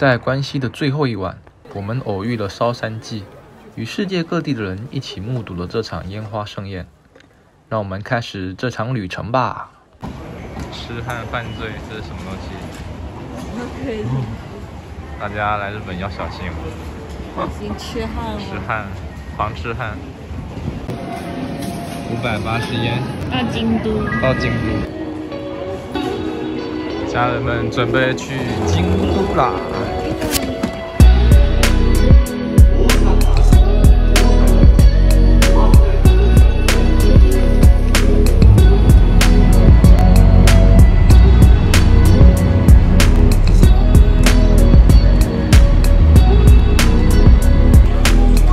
在关西的最后一晚，我们偶遇了烧山祭，与世界各地的人一起目睹了这场烟花盛宴。让我们开始这场旅程吧。痴汉犯罪，这是什么东西？大家来日本要小心小心痴汉哦！痴汉，防痴汉。580yen。到京都。到京都。家人们准备去京都啦！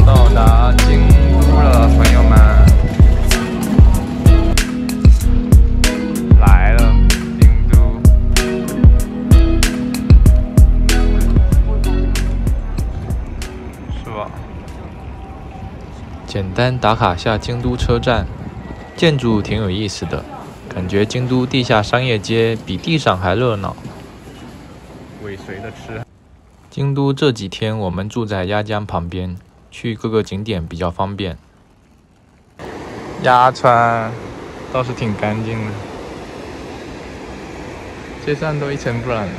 到达京都了，朋友们。来了。简单打卡下京都车站，建筑挺有意思的，感觉京都地下商业街比地上还热闹。尾随的吃。京都这几天我们住在鸭江旁边，去各个景点比较方便。鸭川倒是挺干净的，街上都一尘不染的。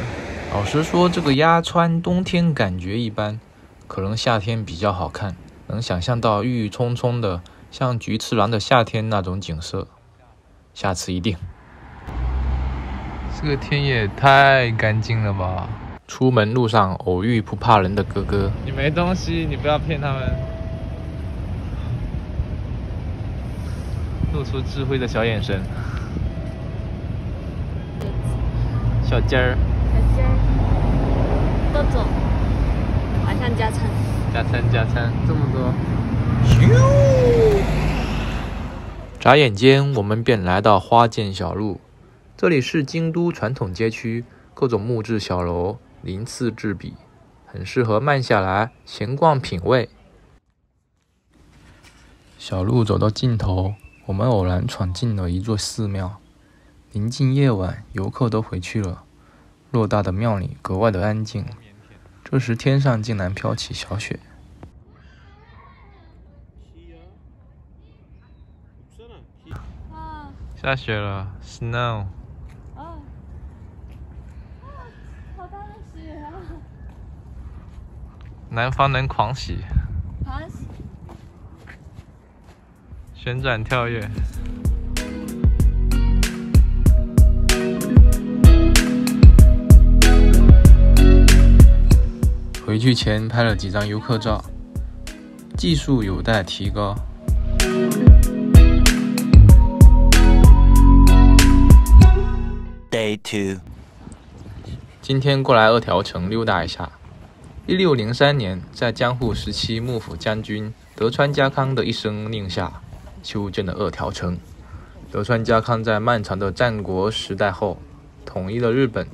老实说，这个鸭川冬天感觉一般，可能夏天比较好看。能想象到郁郁葱葱的，像菊次郎的夏天那种景色，下次一定。这个天也太干净了吧！出门路上偶遇不怕人的哥哥，你没东西，你不要骗他们。露出智慧的小眼神，小尖儿，小尖儿，豆总，晚上加餐。加餐，这么多。眨眼间，我们便来到花见小路。这里是京都传统街区，各种木质小楼鳞次栉比，很适合慢下来闲逛品味。小路走到尽头，我们偶然闯进了一座寺庙。临近夜晚，游客都回去了，偌大的庙里格外的安静。这时天上竟然飘起小雪。下雪了 ，snow。好大的雪啊！南方人狂喜。狂喜。旋转跳跃。回去前拍了几张游客照，技术有待提高。Day 2。今天过来二条城溜达一下。1603年，在江户时期幕府将军德川家康的一声令下，修建了二条城。德川家康在漫长的战国时代后，统一了日本，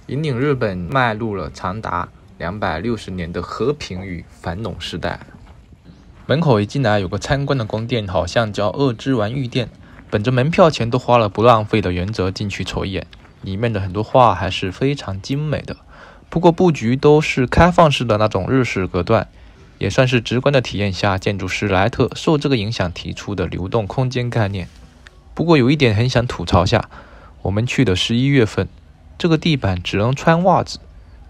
引领日本迈入了长达260年的和平与繁荣时代。门口一进来有个参观的宫殿，好像叫二之丸御殿。本着门票钱都花了不浪费的原则进去瞅一眼，里面的很多画还是非常精美的，不过布局都是开放式的那种日式隔断，也算是直观的体验下建筑师莱特受这个影响提出的流动空间概念。不过有一点很想吐槽下，我们去的11月份，这个地板只能穿袜子，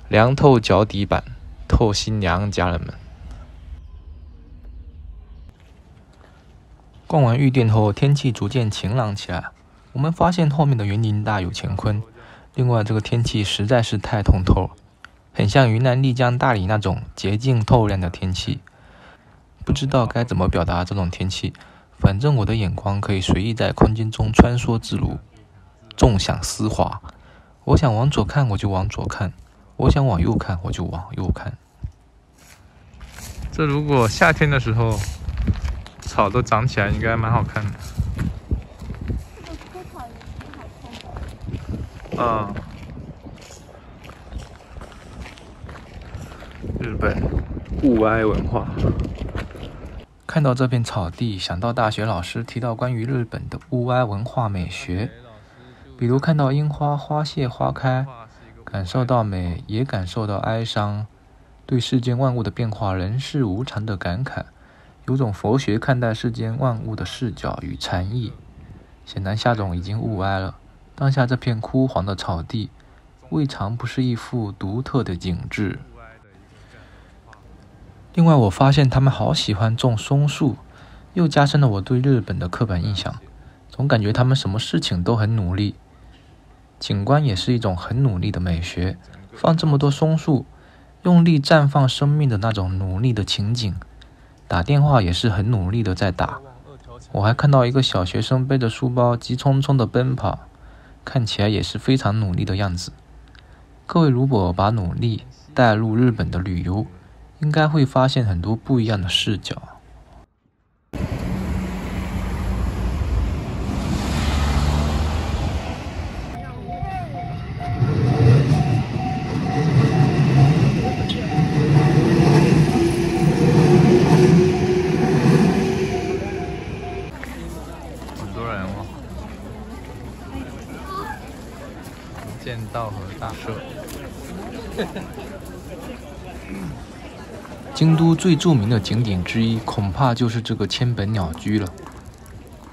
凉透脚底板，透心凉，家人们。逛完御殿后，天气逐渐晴朗起来。我们发现后面的园林大有乾坤。另外，这个天气实在是太通透了，很像云南丽江、大理那种洁净透亮的天气。不知道该怎么表达这种天气，反正我的眼光可以随意在空间中穿梭自如，纵享丝滑。我想往左看，我就往左看；我想往右看，我就往右看。这如果夏天的时候，草都长起来，应该蛮好看的。日本物哀文化。看到这片草地，想到大学老师提到关于日本的物哀文化美学，比如看到樱花花谢花开，感受到美，也感受到哀伤，对世间万物的变化、人世无常的感慨，有种佛学看待世间万物的视角与禅意。显然夏总已经物哀了，当下这片枯黄的草地，未尝不是一幅独特的景致。另外，我发现他们好喜欢种松树，又加深了我对日本的刻板印象，总感觉他们什么事情都很努力。景观也是一种很努力的美学，放这么多松树，用力绽放生命的那种努力的情景。打电话也是很努力的在打。我还看到一个小学生背着书包急匆匆的奔跑，看起来也是非常努力的样子。各位如果把努力带入日本的旅游，应该会发现很多不一样的视角。很多人哦，见道和大社。京都最著名的景点之一，恐怕就是这个千本鸟居了。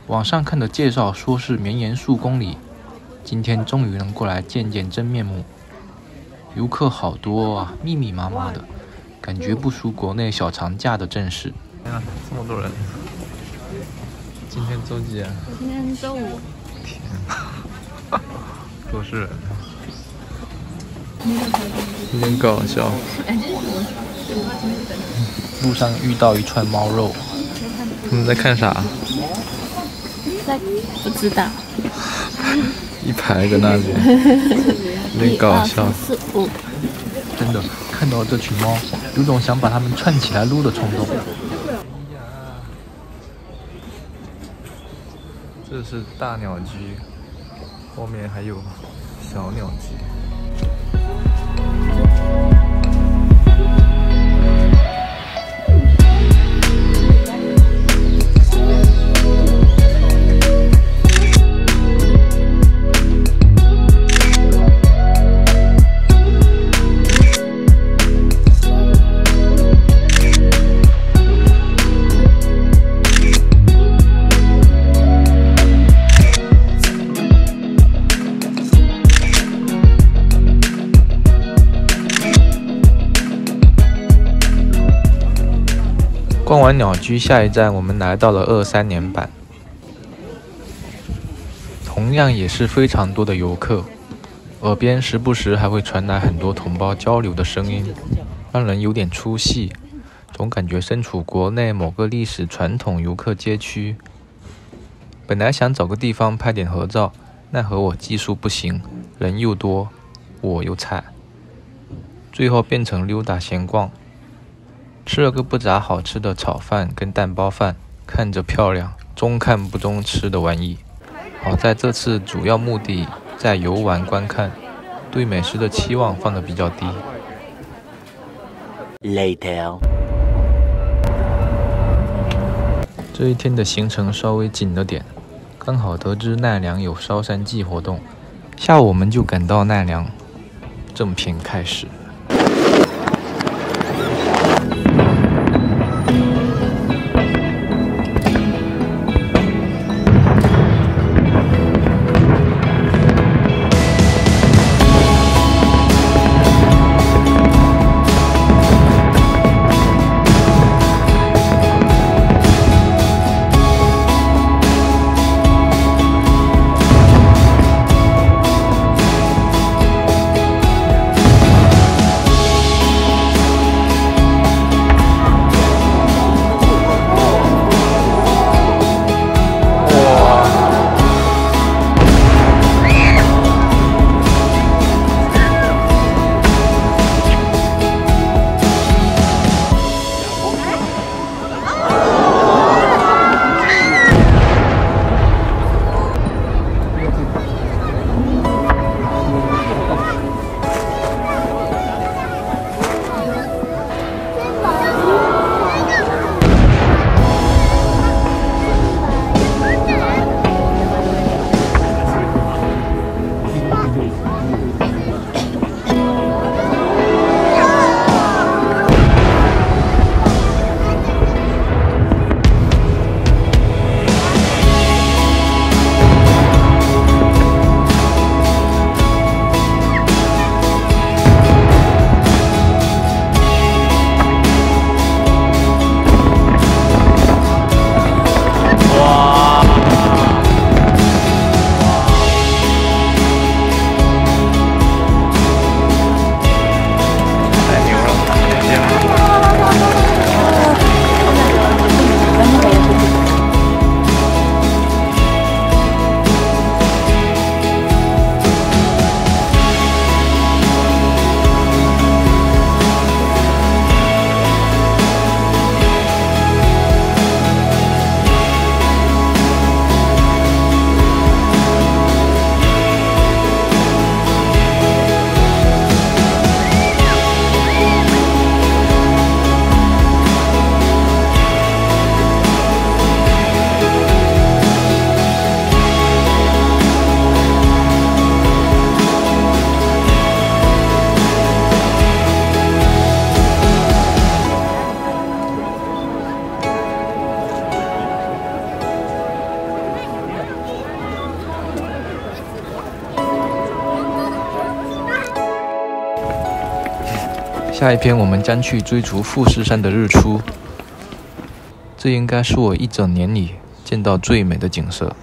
网上看的介绍说是绵延数公里，今天终于能过来见见真面目。游客好多啊，密密麻麻的，感觉不输国内小长假的阵势。啊，这么多人！今天周几啊？今天周五。天，都是人。有点搞笑。路上遇到一串猫肉，他们在看啥？不知道。一排在那边，有点搞笑。1、2、3、4、5。真的，看到这群猫，有种想把它们串起来撸的冲动。这是大鸟居，后面还有小鸟居。逛完鸟居，下一站我们来到了23年坂，同样也是非常多的游客，耳边时不时还会传来很多同胞交流的声音，让人有点出戏，总感觉身处国内某个历史传统游客街区。本来想找个地方拍点合照，奈何我技术不行，人又多，我又菜，最后变成溜达闲逛。吃了个不咋好吃的炒饭跟蛋包饭，看着漂亮，中看不中吃的玩意。好在这次主要目的在游玩观看，对美食的期望放得比较低。Later， 这一天的行程稍微紧了点，刚好得知奈良有烧山祭活动，下午我们就赶到奈良，正片开始。下一篇我们将去追逐富士山的日出，这应该是我一整年里见到最美的景色。